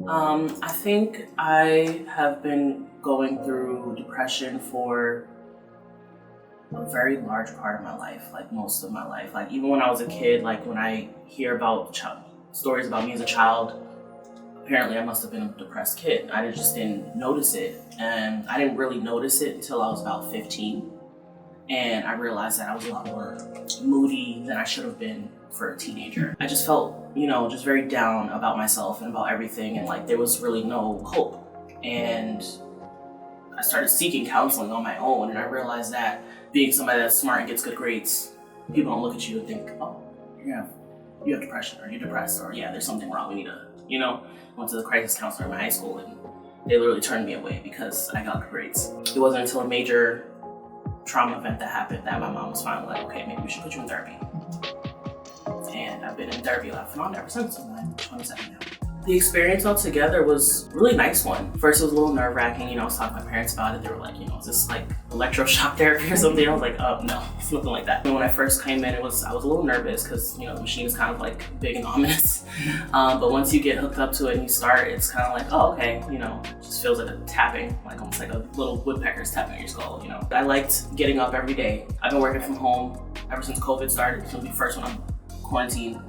I think I have been going through depression for a very large part of my life, like most of my life. Like even when I was a kid, like when I hear about stories about me as a child, apparently I must have been a depressed kid. I just didn't notice it. And I didn't really notice it until I was about 15. And I realized that I was a lot more moody than I should have been for a teenager. I just felt, just very down about myself and about everything, and like there was really no hope. And I started seeking counseling on my own, and I realized that being somebody that's smart and gets good grades, people don't look at you and think, oh, you have depression, or you're depressed, or yeah, there's something wrong, we need to, I went to the crisis counselor in my high school, and they literally turned me away because I got good grades. It wasn't until a major trauma event that happened that my mom was finally like, okay, maybe we should put you in therapy. And I've been in therapy off and on ever since. I'm 27 now. The experience altogether was a really nice one. First, it was a little nerve-wracking. I was talking to my parents about it. They were like, is this like electroshock therapy or something? I was like, no, it's nothing like that. And when I first came in, I was a little nervous because, the machine is kind of like big and ominous. But once you get hooked up to it and you start, it's kind of like, oh, okay, it just feels like a tapping, like almost like a little woodpecker's tapping your skull, I liked getting up every day. I've been working from home ever since COVID started. It's gonna be the first one I'm quarantined.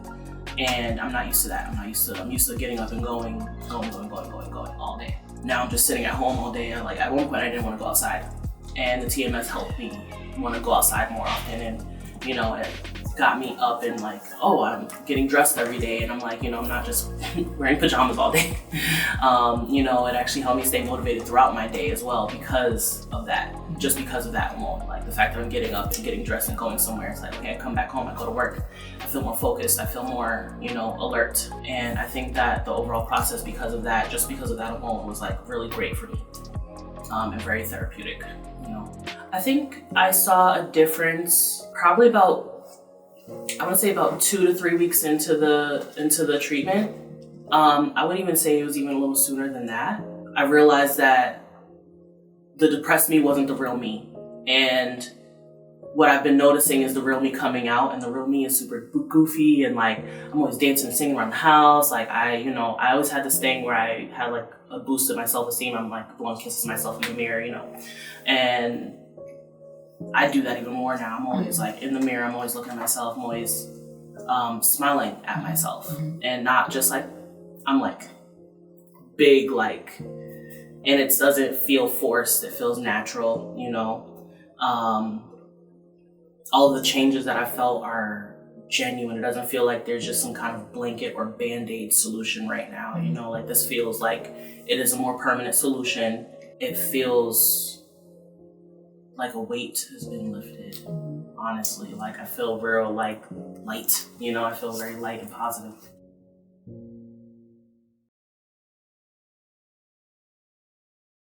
And I'm not used to that. I'm used to getting up and going all day. Now I'm just sitting at home all day. And like at one point I didn't want to go outside. And the TMS helped me want to go outside more often. And, it got me up and like, oh, I'm getting dressed every day. And I'm like, I'm not just wearing pajamas all day. It actually helped me stay motivated throughout my day as well because of that. Just because of that alone. Like the fact that I'm getting up and getting dressed and going somewhere. It's like, okay, I come back home, I go to work. I feel more focused. I feel more, alert. And I think that the overall process because of that alone was like really great for me. And very therapeutic, I think I saw a difference probably about 2 to 3 weeks into the treatment. I would even say it was even a little sooner than that. I realized that the depressed me wasn't the real me. And what I've been noticing is the real me coming out, and the real me is super goofy and like I'm always dancing and singing around the house. Like I always had this thing where I had like a boost to my self-esteem. I'm like the one kisses myself in the mirror, and I do that even more now. I'm always like in the mirror. I'm always looking at myself. I'm always smiling at myself, and not just like I'm like big like, and it doesn't feel forced. It feels natural, all of the changes that I felt are genuine. It doesn't feel like there's just some kind of blanket or band-aid solution right now. Like this feels like it is a more permanent solution. It feels like a weight has been lifted. Honestly, like I feel real like light. I feel very light and positive.